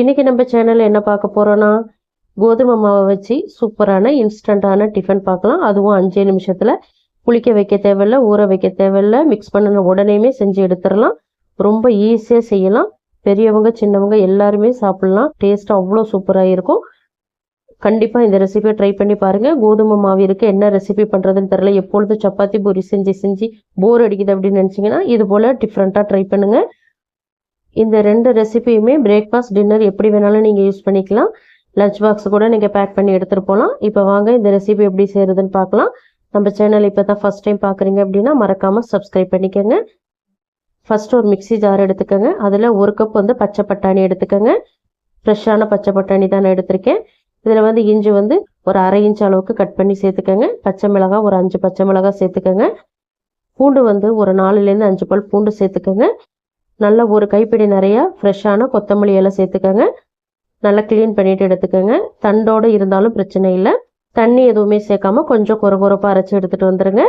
இன்னைக்கு நம்ம சேனல்ல என்ன பார்க்க போறோம்னா கோதுமை மாவை வச்சு சூப்பரான இன்ஸ்டன்டான டிஃபன் பார்க்கலாம். அதுவும் 5 நிமிஷத்துல புளிக்க வைக்க தேவையில்ல, ஊற வைக்க தேவையில்ல, மிக்ஸ் பண்ண உடனேயுமே செஞ்சு எடுத்துடலாம். ரொம்ப ஈஸியா செய்யலாம். பெரியவங்க சின்னவங்க எல்லாருமே சாப்பிடலாம். டேஸ்ட் அவ்வளோ சூப்பராக இருக்கும். கண்டிப்பா இந்த ரெசிபியை ட்ரை பண்ணி பாருங்க. கோதுமை மாவு இருக்கு, என்ன ரெசிபி பண்றதுன்னு தெரியல, எப்பொழுதும் சப்பாத்தி பூரி செஞ்சு செஞ்சு போர் அடிக்குது அப்படின்னு நினைச்சீங்கன்னா இது போல டிஃப்ரெண்டா ட்ரை பண்ணுங்க. இந்த 2 ரெசிபியுமே பிரேக்ஃபாஸ்ட் டின்னர் எப்படி வேணாலும் நீங்கள் யூஸ் பண்ணிக்கலாம். லஞ்ச் பாக்ஸ் கூட நீங்கள் பேக் பண்ணி எடுத்துகிட்டு போகலாம். இப்போ வாங்க இந்த ரெசிபி எப்படி செய்கிறதுன்னு பார்க்கலாம். நம்ம சேனல் இப்போ தான் ஃபஸ்ட் டைம் பார்க்குறீங்க அப்படின்னா மறக்காமல் சப்ஸ்கிரைப் பண்ணிக்கோங்க. ஃபஸ்ட்டு ஒரு மிக்சி ஜார் எடுத்துக்கோங்க. அதில் 1 கப் பச்சை பட்டாணி எடுத்துக்கோங்க. ஃப்ரெஷ்ஷான பச்சை பட்டாணி தான் நான் எடுத்திருக்கேன். இதில் இஞ்சி ஒரு 1/2 இன்ச் அளவுக்கு கட் பண்ணி சேர்த்துக்கோங்க. பச்சை மிளகாய் ஒரு 5 பச்சை மிளகாய் சேர்த்துக்கோங்க. பூண்டு ஒரு 4லேருந்து 5 பல் பூண்டு சேர்த்துக்கோங்க. நல்லா ஒரு கைப்பிடி நிறையா ஃப்ரெஷ்ஷான கொத்தமல்லி இலை சேர்த்துக்கோங்க. நல்லா க்ளீன் பண்ணிட்டு எடுத்துக்கோங்க. தண்டோடு இருந்தாலும் பிரச்சனை இல்லை. தண்ணி எதுவுமே சேர்க்காம கொஞ்சம் கொரகொரப்பாக அரைச்சி எடுத்துகிட்டு வந்துடுங்க.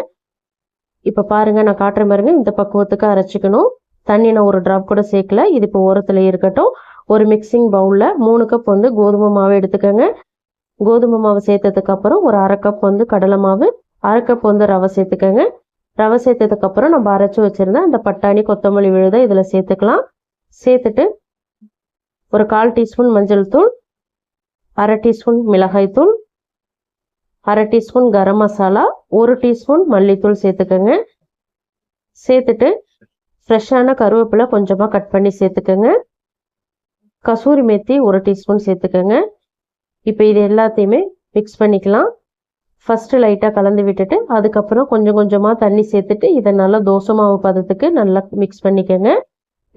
இப்போ பாருங்கள், நான் காட்டுற பாருங்க, இந்த பக்குவத்துக்கு அரைச்சிக்கணும். தண்ணி நான் ஒரு ட்ராப் கூட சேர்க்கல. இது இப்போ ஓரத்தில் இருக்கட்டும். ஒரு மிக்சிங் பவுலில் 3 கப் கோதுமை மாவு எடுத்துக்கோங்க. கோதுமை மாவு சேர்த்ததுக்கப்புறம் ஒரு 1/2 கப் கடலை மாவு, 1/2 கப் ரவை சேர்த்துக்கோங்க. ரவை சேர்த்ததுக்கப்புறம் நம்ம அரைச்சி வச்சுருந்த அந்த பட்டாணி கொத்தமல்லி விழுதை இதில் சேர்த்துக்கலாம். சேர்த்துட்டு ஒரு 1/4 டீஸ்பூன் மஞ்சள் தூள், 1/2 டீஸ்பூன் மிளகாய் தூள், 1/2 டீஸ்பூன் கரம் மசாலா, 1 டீஸ்பூன் மல்லித்தூள் சேர்த்துக்கோங்க. சேர்த்துட்டு ஃப்ரெஷ்ஷான கருவேப்பிலை கொஞ்சமாக கட் பண்ணி சேர்த்துக்கோங்க. கசூரி மேத்தி 1 டீஸ்பூன் சேர்த்துக்கோங்க. இப்போ இது எல்லாத்தையுமே மிக்ஸ் பண்ணிக்கலாம். ஃபஸ்ட்டு லைட்டாக கலந்து விட்டுட்டு அதுக்கப்புறம் கொஞ்சம் கொஞ்சமாக தண்ணி சேர்த்துட்டு இதை நல்லா தோசை மாவு பதத்துக்கு நல்லா மிக்ஸ் பண்ணிக்கோங்க.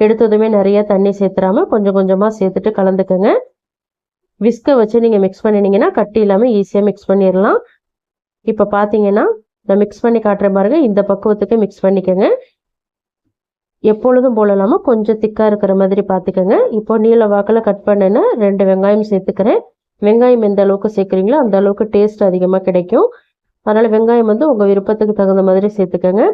எடுத்ததுமே நிறைய தண்ணி சேர்த்துறாம கொஞ்சம் கொஞ்சமாக சேர்த்துட்டு கலந்துக்கோங்க. விஸ்கை வச்சு நீங்கள் மிக்ஸ் பண்ணினீங்கன்னா கட்டி இல்லாமல் ஈஸியாக மிக்ஸ் பண்ணிடலாம். இப்போ பார்த்தீங்கன்னா நான் மிக்ஸ் பண்ணி காட்டுற பாருங்க, இந்த பக்குவத்துக்கு மிக்ஸ் பண்ணிக்கோங்க. எப்பொழுதும் போலலாமல் கொஞ்சம் திக்காக இருக்கிற மாதிரி பார்த்துக்கோங்க. இப்போ நீல வாக்கில் கட் பண்ணினா 2 வெங்காயம் சேர்த்துக்கிறேன். வெங்காயம் எந்த அளவுக்கு சேர்க்குறீங்களோ அந்த அளவுக்கு டேஸ்ட் அதிகமாக கிடைக்கும். அதனால் வெங்காயம் உங்கள் விருப்பத்துக்கு தகுந்த மாதிரி சேர்த்துக்கோங்க.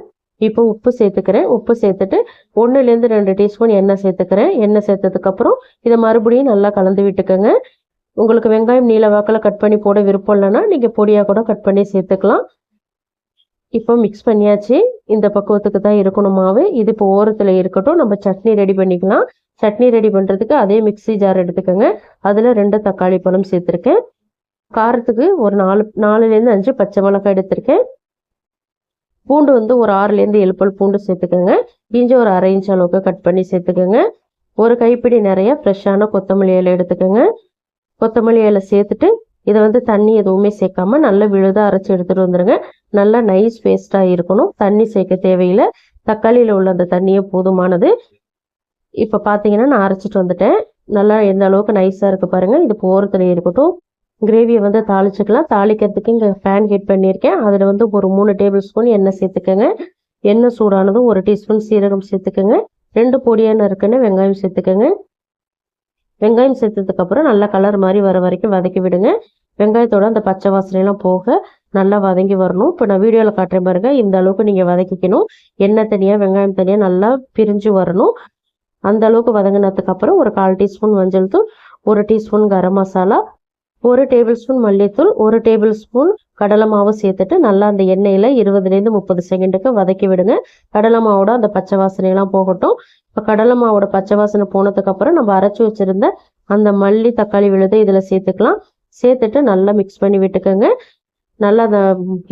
இப்போ உப்பு சேர்த்துக்கிறேன். உப்பு சேர்த்துட்டு 1லேருந்து 2 டீஸ்பூன் எண்ணெய் சேர்த்துக்கிறேன். எண்ணெய் சேர்த்ததுக்கப்புறம் இதை மறுபடியும் நல்லா கலந்து விட்டுக்கோங்க. உங்களுக்கு வெங்காயம் நீல வாக்கில் கட் பண்ணி போட விருப்பம் இல்லைன்னா நீங்கள் பொடியாக கூட கட் பண்ணி சேர்த்துக்கலாம். இப்போ மிக்ஸ் பண்ணியாச்சு. இந்த பக்குவத்துக்கு தான் இருக்கணும் மாவு. இது இப்போ ஓரத்தில் இருக்கட்டும். நம்ம சட்னி ரெடி பண்ணிக்கலாம். சட்னி ரெடி பண்ணுறதுக்கு அதே மிக்சி ஜார் எடுத்துக்கோங்க. அதில் 2 தக்காளி பழம் சேர்த்துருக்கேன். காரத்துக்கு ஒரு 4லேருந்து 5 பச்சை மிளகாய் எடுத்திருக்கேன். பூண்டு ஒரு 6லேருந்து 7 பல் பூண்டு சேர்த்துக்கோங்க. இஞ்சி ஒரு 1/2 இன்ச் அளவுக்கு கட் பண்ணி சேர்த்துக்கோங்க. ஒரு கைப்பிடி நிறைய ஃப்ரெஷ்ஷான கொத்தமல்லி இலை எடுத்துக்கோங்க. கொத்தமல்லி இலை சேர்த்துட்டு இதை தண்ணி எதுவுமே சேர்க்காம நல்லா விழுதாக அரைச்சி எடுத்துகிட்டு வந்துடுங்க. நல்லா நைஸ் பேஸ்ட்டாக இருக்கணும். தண்ணி சேர்க்க தேவையில்லை. தக்காளியில் உள்ள அந்த தண்ணியே போதுமானது. இப்போ பார்த்தீங்கன்னா நான் அரைச்சிட்டு வந்துட்டேன். நல்லா எந்த அளவுக்கு நைஸாக இருக்குது பாருங்கள். இது ஓரத்தில் இருக்கட்டும். கிரேவியை தாளிச்சுக்கலாம். தாளிக்கிறதுக்கு இங்கே பேன் ஹீட் பண்ணியிருக்கேன். அதில் ஒரு 3 டேபிள் ஸ்பூன் எண்ணெய் சேர்த்துக்கோங்க. எண்ணெய் சூடானதும் 1 டீஸ்பூன் சீரகம் சேர்த்துக்கோங்க. 2 பொடியான இருக்குன்னு வெங்காயம் சேர்த்துக்கோங்க. வெங்காயம் சேர்த்ததுக்கப்புறம் நல்லா கலர் மாதிரி வர வரைக்கும் வதக்கி விடுங்க. வெங்காயத்தோட அந்த பச்சை வாசனையெல்லாம் போக நல்லா வதங்கி வரணும். இப்போ நான் வீடியோவில் காட்டுறேன் பாருங்க, இந்த அளவுக்கு நீங்கள் வதக்கிக்கணும். எண்ணெய் தனியாக வெங்காயம் தனியாக நல்லா பிரிஞ்சு வரணும். அந்த அளவுக்கு வதங்கினதுக்கப்புறம் ஒரு 1/4 டீஸ்பூன் மஞ்சள் தூள், 1 teaspoon garam masala, 1 table spoon மல்லித்தூள், 1 டேபிள் ஸ்பூன் கடலை மாவு சேர்த்துட்டு நல்லா அந்த எண்ணெயில் 20லேருந்து 30 செகண்டுக்கு வதக்கி விடுங்க. கடலை மாவோட அந்த பச்சை வாசனையெல்லாம் போகட்டும். இப்போ கடலை மாவோட பச்சை வாசனை போனதுக்கப்புறம் நம்ம அரைச்சி வச்சுருந்த அந்த மல்லி தக்காளி விழுதை இதில் சேர்த்துக்கலாம். சேர்த்துட்டு நல்லா மிக்ஸ் பண்ணி விட்டுக்கோங்க. நல்லா அந்த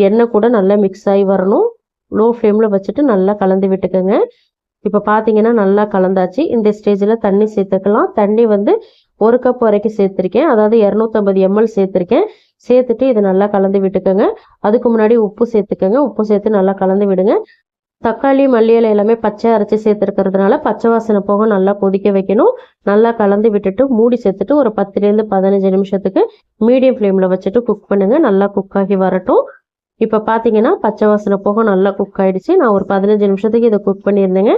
எண்ணெய் கூட நல்லா மிக்ஸ் ஆகி வரணும். லோ ஃப்ளேமில் வச்சுட்டு நல்லா கலந்து விட்டுக்கோங்க. இப்போ பார்த்தீங்கன்னா நல்லா கலந்தாச்சு. இந்த ஸ்டேஜில் தண்ணி சேர்த்துக்கலாம். தண்ணி 1 கப் வரைக்கும் சேர்த்துருக்கேன். அதாவது 250 ml சேர்த்துருக்கேன். சேர்த்துட்டு இதை நல்லா கலந்து விட்டுக்கோங்க. அதுக்கு முன்னாடி உப்பு சேர்த்துக்கோங்க. உப்பு சேர்த்து நல்லா கலந்து விடுங்க. தக்காளி மல்லி இலை எல்லாமே பச்சை அரைச்சி சேர்த்துருக்கிறதுனால பச்சை வாசனை போக நல்லா கொதிக்க வைக்கணும். நல்லா கலந்து விட்டுட்டு மூடி சேர்த்துட்டு ஒரு 10லேருந்து 15 நிமிஷத்துக்கு மீடியம் ஃப்ளேமில் வச்சுட்டு குக் பண்ணுங்கள். நல்லா குக் ஆகி வரட்டும். இப்போ பார்த்தீங்கன்னா பச்சை வாசனை போக நல்லா குக் ஆகிடுச்சு. நான் ஒரு 15 நிமிஷத்துக்கு இதை குக் பண்ணியிருந்தேங்க.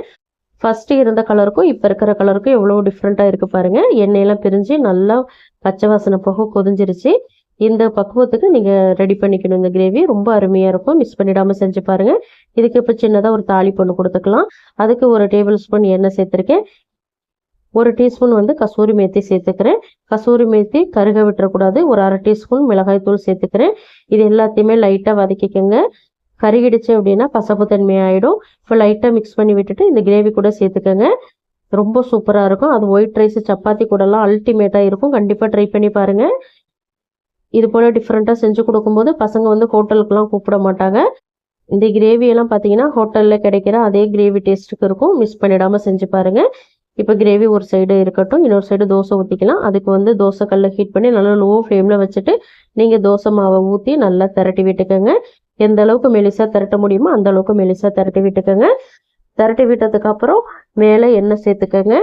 ஃபஸ்ட்டு இருந்த கலருக்கும் இப்போ இருக்கிற கலருக்கும் எவ்வளோ டிஃப்ரெண்ட்டாக இருக்குது பாருங்கள். எண்ணெயெல்லாம் பிரிஞ்சு நல்லா பச்சை வாசனை போக கொதிஞ்சிருச்சு. இந்த பக்குவத்துக்கு நீங்கள் ரெடி பண்ணிக்கணும். இந்த கிரேவி ரொம்ப அருமையாக இருக்கும். மிஸ் பண்ணிடாமல் செஞ்சு பாருங்கள். இதுக்கு இப்போ சின்னதாக ஒரு தாளிப்பு ஒன்று கொடுத்துக்கலாம். அதுக்கு 1 டேபிள் ஸ்பூன் எண்ணெய் சேர்த்துருக்கேன். 1 டீஸ்பூன் வந்து கசூரி மேத்தி சேர்த்துக்கிறேன். கசூரி மேத்தி கருக விட்டுறக்கூடாது. ஒரு 1/2 டீஸ்பூன் மிளகாய் தூள் சேர்த்துக்கிறேன். இது எல்லாத்தையுமே லைட்டாக வதக்கிக்கோங்க. கருகிடுச்சு அப்படின்னா கசப்பு தன்மை ஆகிடும். இப்போ லைட்டாக மிக்ஸ் பண்ணி விட்டுட்டு இந்த கிரேவி கூட சேர்த்துக்கோங்க. ரொம்ப சூப்பராக இருக்கும். அது ஒயிட் ரைஸ் சப்பாத்தி கூடலாம் அல்டிமேட்டாக இருக்கும். கண்டிப்பாக ட்ரை பண்ணி பாருங்கள். இது போல் டிஃப்ரெண்ட்டாக செஞ்சு கொடுக்கும்போது பசங்க வந்து ஹோட்டலுக்குலாம் கூப்பிட மாட்டாங்க. இந்த கிரேவியெல்லாம் பார்த்தீங்கன்னா ஹோட்டலில் கிடைக்கிற அதே கிரேவி டேஸ்ட்டுக்கு இருக்கும். மிஸ் பண்ணிடாமல் செஞ்சு பாருங்கள். இப்போ கிரேவி ஒரு சைடு இருக்கட்டும். இன்னொரு சைடு தோசை ஊற்றிக்கலாம். அதுக்கு வந்து தோசை கல்லை ஹீட் பண்ணி நல்லா லோ ஃப்ளேமில் வச்சுட்டு நீங்கள் தோசை மாவை ஊற்றி நல்லா திரட்டி விட்டுக்கோங்க. எந்த அளவுக்கு மெலிசாக திரட்ட முடியுமோ அந்த அளவுக்கு மெலிசாக திரட்டி விட்டுக்கோங்க. திரட்டி விட்டதுக்கப்புறம் மேலே எண்ணெய் சேர்த்துக்கோங்க.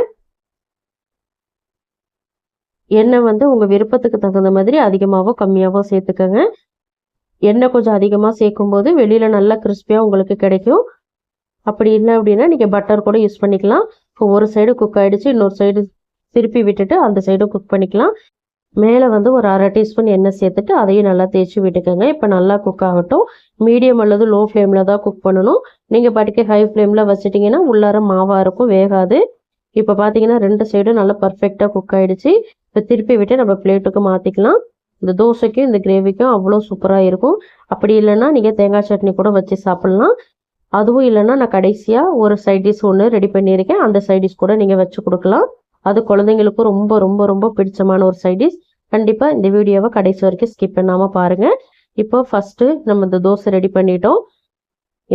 எண்ணெய் வந்து உங்கள் விருப்பத்துக்கு தகுந்த மாதிரி அதிகமாகவோ கம்மியாகவோ சேர்த்துக்கோங்க. எண்ணெய் கொஞ்சம் அதிகமாக சேர்க்கும்போது வெளியில் நல்லா கிறிஸ்பியாக உங்களுக்கு கிடைக்கும். அப்படி இல்லை அப்படின்னா நீங்கள் பட்டர் கூட யூஸ் பண்ணிக்கலாம். இப்போ ஒரு சைடு குக் ஆகிடுச்சு. இன்னொரு சைடு திருப்பி விட்டுட்டு அந்த சைடும் குக் பண்ணிக்கலாம். மேலே வந்து ஒரு 1/2 டீஸ்பூன் எண்ணெய் சேர்த்துட்டு அதையும் நல்லா தேய்ச்சி விட்டுக்கோங்க. இப்போ நல்லா குக் ஆகட்டும். மீடியம் அல்லது லோ ஃப்ளேமில் தான் குக் பண்ணணும். நீங்கள் பாட்டுக்கு ஹை ஃப்ளேமில் வச்சிட்டிங்கன்னா உள்ளார மாவாக இருக்கும், வேகாது. இப்போ பார்த்தீங்கன்னா 2 சைடும் நல்லா பர்ஃபெக்டாக குக் ஆகிடுச்சு. இப்போ திருப்பி விட்டு நம்ம பிளேட்டுக்கு மாற்றிக்கலாம். இந்த தோசைக்கும் இந்த கிரேவிக்கும் அவ்வளோ சூப்பராக இருக்கும். அப்படி இல்லைன்னா நீங்கள் தேங்காய் சட்னி கூட வச்சு சாப்பிட்லாம். அதுவும் இல்லைன்னா நான் கடைசியாக ஒரு சைட் டிஷ் ஒன்று ரெடி பண்ணியிருக்கேன். அந்த சைட் டிஷ் கூட நீங்கள் வச்சு கொடுக்கலாம். அது குழந்தைங்களுக்கும் ரொம்ப ரொம்ப ரொம்ப பிடிச்சமான ஒரு சைட் டிஷ். கண்டிப்பாக இந்த வீடியோவை கடைசி வரைக்கும் ஸ்கிப் பண்ணாமல் பாருங்கள். இப்போ ஃபஸ்ட்டு நம்ம இந்த தோசை ரெடி பண்ணிட்டோம்.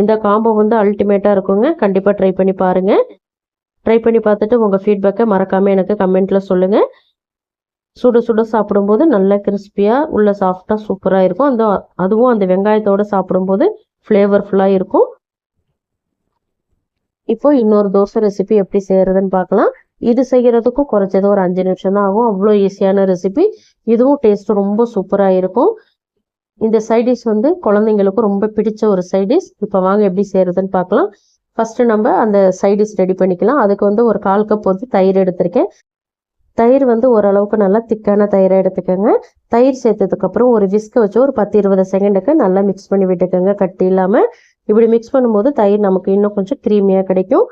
இந்த காம்போ வந்து அல்டிமேட்டாக இருக்குங்க. கண்டிப்பாக ட்ரை பண்ணி பாருங்கள். ட்ரை பண்ணி பார்த்துட்டு உங்கள் ஃபீட்பேக்கை மறக்காமல் எனக்கு கமெண்ட்டில் சொல்லுங்கள். சுட சுட சாப்பிடும்போது நல்லா கிறிஸ்பியாக உள்ள சாஃப்டாக சூப்பராக இருக்கும். அதுவும் அந்த வெங்காயத்தோடு சாப்பிடும்போது ஃப்ளேவர்ஃபுல்லாக இருக்கும். இப்போ இன்னொரு தோசை ரெசிபி எப்படி செய்கிறதுன்னு பார்க்கலாம். இது செய்கிறதுக்கும் குறைச்சது ஒரு 5 நிமிஷம் தான் ஆகும். அவ்வளோ ஈஸியான ரெசிபி. இதுவும் டேஸ்ட் ரொம்ப சூப்பராக இருக்கும். இந்த சைட் டிஷ் வந்து குழந்தைங்களுக்கும் ரொம்ப பிடிச்ச ஒரு சைட் டிஷ். இப்போ வாங்க எப்படி செய்கிறதுன்னு பார்க்கலாம். ஃபஸ்ட்டு நம்ம அந்த சைட் டிஷ் ரெடி பண்ணிக்கலாம். அதுக்கு வந்து ஒரு 1/4 கப் வந்து தயிர் எடுத்திருக்கேன். தயிர் வந்து ஓரளவுக்கு நல்லா திக்கான தயிரை எடுத்துக்கோங்க. தயிர் சேர்த்ததுக்கப்புறம் ஒரு விஸ்கை வச்சு ஒரு 10-20 செகண்டுக்கு நல்லா மிக்ஸ் பண்ணி விட்டுக்கோங்க, கட்டி இல்லாமல். இப்படி மிக்ஸ் பண்ணும்போது தயிர் நமக்கு இன்னும் கொஞ்சம் க்ரீமியாக கிடைக்கும்.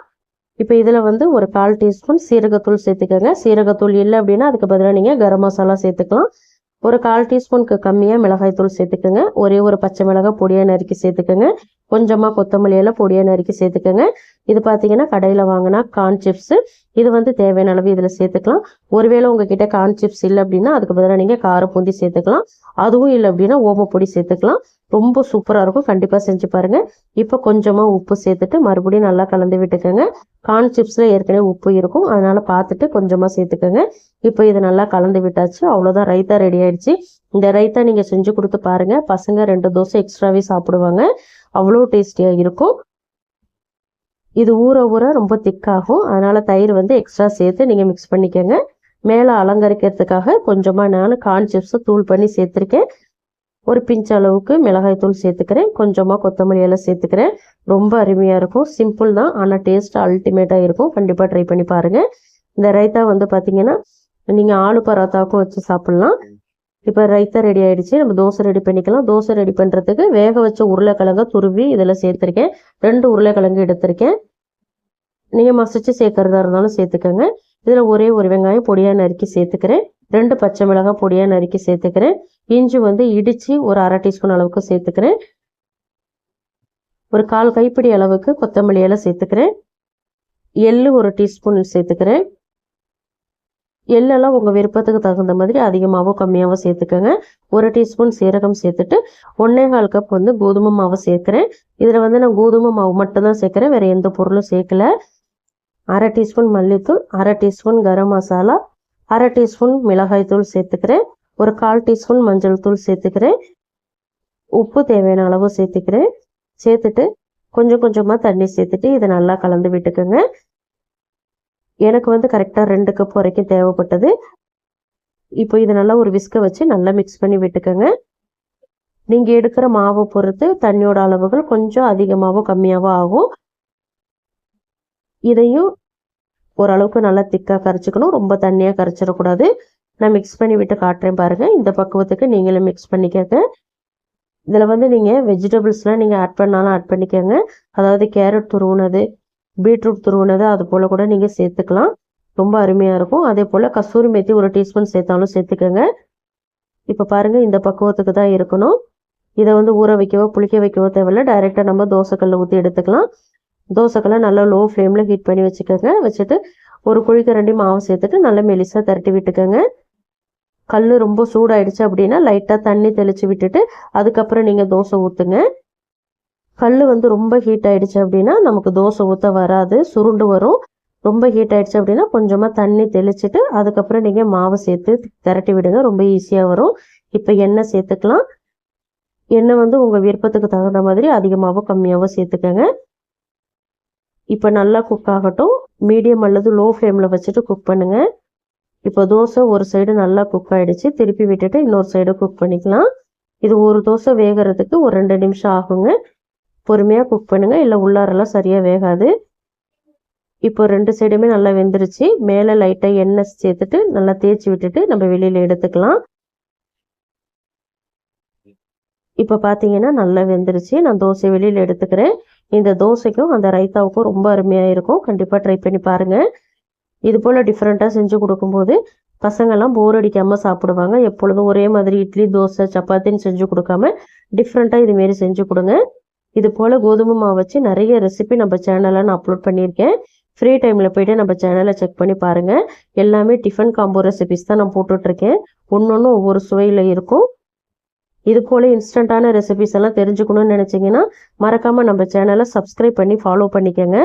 இப்போ இதில் வந்து ஒரு 1/4 டீஸ்பூன் சீரகத்தூள் சேர்த்துக்கோங்க. சீரகத்தூள் இல்லை அப்படின்னா அதுக்கு பதிலாக நீங்கள் கரம் மசாலா சேர்த்துக்கலாம். ஒரு 1/4 டீஸ்பூனுக்கு கம்மியாக மிளகாய் தூள் சேர்த்துக்கோங்க. ஒரே ஒரு பச்சை மிளகாய் பொடியாக நறுக்கி சேர்த்துக்கோங்க. கொஞ்சமாக கொத்தமல்லி எல்லாம் பொடியாக நறுக்கி சேர்த்துக்கோங்க. இது பார்த்தீங்கன்னா கடையில் வாங்கினா கார்ன் சிப்ஸு. இது வந்து தேவையான அளவு இதில் சேர்த்துக்கலாம். ஒருவேளை உங்ககிட்ட கார்ன் சிப்ஸ் இல்லை அப்படின்னா அதுக்கு பதிலாக நீங்கள் கார பூந்தி சேர்த்துக்கலாம். அதுவும் இல்லை அப்படின்னா ஓமப்பொடி சேர்த்துக்கலாம். ரொம்ப சூப்பராக இருக்கும். கண்டிப்பாக செஞ்சு பாருங்கள். இப்போ கொஞ்சமாக உப்பு சேர்த்துட்டு மறுபடியும் நல்லா கலந்து விட்டுக்கோங்க. கார்ன் சிப்ஸில் ஏற்கனவே உப்பு இருக்கும், அதனால் பார்த்துட்டு கொஞ்சமாக சேர்த்துக்கோங்க. இப்போ இதை நல்லா கலந்து விட்டாச்சு. அவ்வளோதான், ரைத்தா ரெடி ஆயிடுச்சு. இந்த ரைத்தா நீங்கள் செஞ்சு கொடுத்து பாருங்கள். பசங்க 2 தோசை எக்ஸ்ட்ராவே சாப்பிடுவாங்க. அவ்வளோ டேஸ்டியாக இருக்கும். இது ஊற ஊற ரொம்ப திக்காகும். அதனால் தயிர் வந்து எக்ஸ்ட்ரா சேர்த்து நீங்கள் மிக்ஸ் பண்ணிக்கோங்க. மேலே அலங்கரிக்கிறதுக்காக கொஞ்சமாக நான் கார்ன் சிப்ஸை தூள் பண்ணி சேர்த்துருக்கேன். ஒரு பிஞ்ச் அளவுக்கு மிளகாய் தூள் சேர்த்துக்கிறேன். கொஞ்சமாக கொத்தமல்லி எல்லாம் சேர்த்துக்கிறேன். ரொம்ப அருமையாக இருக்கும். சிம்பிள் தான், ஆனால் டேஸ்ட் அல்டிமேட்டாக இருக்கும். கண்டிப்பாக ட்ரை பண்ணி பாருங்கள். இந்த ரைத்தா வந்து பார்த்தீங்கன்னா நீங்கள் ஆலு பரோட்டாவுக்கும் வச்சு சாப்பிட்லாம். இப்போ ரைத்தா ரெடி ஆகிடுச்சு. நம்ம தோசை ரெடி பண்ணிக்கலாம். தோசை ரெடி பண்ணுறதுக்கு வேக வச்ச உருளைக்கிழங்கை துருவி இதில் சேர்த்துருக்கேன். 2 உருளைக்கிழங்கு எடுத்திருக்கேன். நீங்கள் மசிச்சு சேர்க்கறதா இருந்தாலும் சேர்த்துக்கோங்க. இதில் ஒரே ஒரு வெங்காயம் பொடியாக நறுக்கி சேர்த்துக்கிறேன். 2 பச்சை மிளகாய் பொடியாக நறுக்கி சேர்த்துக்கிறேன். இஞ்சி வந்து இடித்து ஒரு 1/2 டீஸ்பூன் அளவுக்கு சேர்த்துக்கிறேன். ஒரு 1/4 கைப்பிடி அளவுக்கு கொத்தமல்லி எல்லாம் சேர்த்துக்கிறேன். எள்ளு ஒரு டீஸ்பூன் சேர்த்துக்கிறேன். எள்ளெல்லாம் உங்கள் விருப்பத்துக்கு தகுந்த மாதிரி அதிகமாகவோ கம்மியாகவோ சேர்த்துக்கோங்க. 1 டீஸ்பூன் சீரகம் சேர்த்துட்டு 1/4 கப் வந்து கோதுமை மாவு சேர்க்குறேன். இதில் வந்து நான் கோதுமை மாவு மட்டும்தான் சேர்க்குறேன், வேறு எந்த பொருளும் சேர்க்கல. 1/2 டீஸ்பூன் மல்லித்தூள், 1/2 டீஸ்பூன் கரம் மசாலா, 1/2 டீஸ்பூன் மிளகாய் தூள் சேர்த்துக்கிறேன். ஒரு 1/4 டீஸ்பூன் மஞ்சள் தூள் சேர்த்துக்கிறேன். உப்பு தேவையான அளவு சேர்த்துக்கிறேன். சேர்த்துட்டு கொஞ்சம் கொஞ்சமாக தண்ணி சேர்த்துட்டு இதை நல்லா கலந்து விட்டுக்கோங்க. எனக்கு வந்து கரெக்டாக 2 கப் வரைக்கும் தேவைப்பட்டது. இப்போ இதை நல்லா ஒரு விஸ்கை வச்சு நல்லா மிக்ஸ் பண்ணி விட்டுக்கோங்க. நீங்கள் எடுக்கிற மாவை பொறுத்து தண்ணியோட அளவுகள் கொஞ்சம் அதிகமாகவோ கம்மியாகவோ ஆகும். இதையும் ஓரளவுக்கு நல்லா திக்காக கரைச்சிக்கணும். ரொம்ப தண்ணியாக கரைச்சிடக்கூடாது. நான் மிக்ஸ் பண்ணி விட்டு காட்டுறேன் பாருங்கள். இந்த பக்குவத்துக்கு நீங்களும் மிக்ஸ் பண்ணிக்கோங்க. இதில் வந்து நீங்கள் வெஜிடபிள்ஸ்லாம் நீங்கள் ஆட் பண்ணாலும் ஆட் பண்ணிக்கோங்க. அதாவது கேரட் துருவுனது, பீட்ரூட் துருவுனது, அது போல் கூட நீங்கள் சேர்த்துக்கலாம். ரொம்ப அருமையாக இருக்கும். அதே போல் கஸ்தூரி மேத்தி ஒரு டீஸ்பூன் சேர்த்தாலும் சேர்த்துக்கோங்க. இப்போ பாருங்கள், இந்த பக்குவத்துக்கு தான் இருக்கணும். இதை வந்து ஊற வைக்கவோ புளிக்க வைக்கவோ தேவையில்ல. டைரெக்டாக நம்ம தோசைக்கல்ல ஊற்றி எடுத்துக்கலாம். தோசைக்கல்லை நல்லா லோ ஃப்ளேமில் ஹீட் பண்ணி வச்சுக்கோங்க. வச்சுட்டு ஒரு குழிக்கரண்டி மாவு சேர்த்துட்டு நல்லா மெலிசாக திரட்டி விட்டுக்கோங்க. கல் ரொம்ப சூடாயிடுச்சு அப்படின்னா லைட்டாக தண்ணி தெளித்து விட்டுட்டு அதுக்கப்புறம் நீங்கள் தோசை ஊற்றுங்க. கல் வந்து ரொம்ப ஹீட் ஆகிடுச்சு அப்படின்னா நமக்கு தோசை ஊற்ற வராது, சுருண்டு வரும். ரொம்ப ஹீட் ஆகிடுச்சு அப்படின்னா கொஞ்சமாக தண்ணி தெளிச்சுட்டு அதுக்கப்புறம் நீங்கள் மாவை சேர்த்து திரட்டி விடுங்க. ரொம்ப ஈஸியாக வரும். இப்போ எண்ணெய் சேர்த்துக்கலாம். எண்ணெய் வந்து உங்கள் விருப்பத்துக்கு தகுந்த மாதிரி அதிகமாகவோ கம்மியாகவோ சேர்த்துக்கோங்க. இப்போ நல்லா குக் ஆகட்டும். மீடியம் அல்லது லோ ஃப்ளேமில் வச்சுட்டு குக் பண்ணுங்கள். இப்போ தோசை ஒரு சைடு நல்லா குக் ஆகிடுச்சு. திருப்பி விட்டுட்டு இன்னொரு சைடு குக் பண்ணிக்கலாம். இது ஒரு தோசை வேகிறதுக்கு ஒரு 2 நிமிஷம் ஆகுங்க. பொறுமையாக குக் பண்ணுங்கள், இல்லை உள்ளாரெல்லாம் சரியாக வேகாது. இப்போ 2 சைடுமே நல்லா வெந்துருச்சு. மேலே லைட்டாக எண்ணெய் சேர்த்துட்டு நல்லா தேய்ச்சி விட்டுட்டு நம்ம வெளியில் எடுத்துக்கலாம். இப்போ பார்த்தீங்கன்னா நல்லா வெந்துருச்சு. நான் தோசை வெளியில் எடுத்துக்கிறேன். இந்த தோசைக்கும் அந்த ரைத்தாவுக்கும் ரொம்ப அருமையாக இருக்கும். கண்டிப்பாக ட்ரை பண்ணி பாருங்கள். இது போல் டிஃப்ரெண்ட்டாக செஞ்சு கொடுக்கும்போது பசங்கள்லாம் போர் அடிக்காமல் சாப்பிடுவாங்க. எப்பொழுதும் ஒரே மாதிரி இட்லி தோசை சப்பாத்தின்னு செஞ்சு கொடுக்காம டிஃப்ரெண்ட்டாக இதுமாரி செஞ்சு கொடுங்க. இது போல் கோதுமை மாவு வச்சு நிறைய ரெசிபி நம்ம சேனலில் நான் அப்லோட் பண்ணியிருக்கேன். ஃப்ரீ டைமில் போய்ட்டு நம்ம சேனலை செக் பண்ணி பாருங்கள். எல்லாமே டிஃபன் காம்போ ரெசிபிஸ் தான் நான் போட்டுட்ருக்கேன். ஒன்று ஒவ்வொரு சுவையில் இருக்கும். இது போல் இன்ஸ்டண்ட்டான ரெசிபிஸ் எல்லாம் தெரிஞ்சுக்கணும்னு நினச்சிங்கன்னா மறக்காமல் நம்ம சேனலை சப்ஸ்கிரைப் பண்ணி ஃபாலோ பண்ணிக்கோங்க.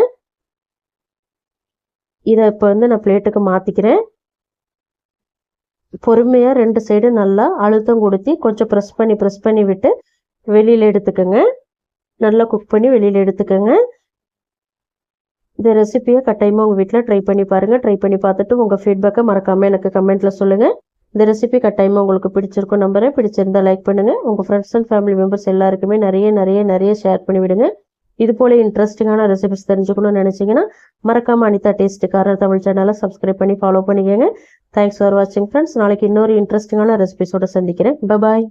இதை இப்போ வந்து நான் பிளேட்டுக்கு மாற்றிக்கிறேன். பொறுமையாக 2 சைடு நல்லா அழுத்தம் கொடுத்து கொஞ்சம் ப்ரெஸ் பண்ணி விட்டு வெளியில் எடுத்துக்கோங்க. நல்லா குக் பண்ணி வெளியில் எடுத்துக்கோங்க. இந்த ரெசிபியை கட்டாயமாக உங்கள் வீட்டில் ட்ரை பண்ணி பாருங்கள். ட்ரை பண்ணி பார்த்துட்டு உங்கள் ஃபீட்பேக்கை மறக்காமல் எனக்கு கமெண்ட்டில் சொல்லுங்கள். இந்த ரெசிபி கட்டாயமாக உங்களுக்கு பிடிச்சிருக்கும் நம்புறேன். பிடிச்சிருந்தால் லைக் பண்ணுங்கள். உங்கள் ஃப்ரெண்ட்ஸ் அண்ட் ஃபேமிலி மெம்பர்ஸ் எல்லாருக்குமே நிறைய ஷேர் பண்ணிவிடுங்க. இது போல் இன்ட்ரெஸ்டிங்கான ரெசிபிஸ் தெரிஞ்சுக்கணும்னு நினச்சிங்கன்னா மறக்காமல் அனிதா டேஸ்ட் கார்னர் தமிழ் சேனலை சப்ஸ்கிரைப் பண்ணி ஃபாலோ பண்ணிக்கோங்க. தேங்க்ஸ் ஃபார் வாட்சிங் ஃப்ரெண்ட்ஸ். நாளைக்கு இன்னொரு இன்ட்ரெஸ்டிங்கான ரெசிபிஸோட சந்திக்கிறேன். பாய்.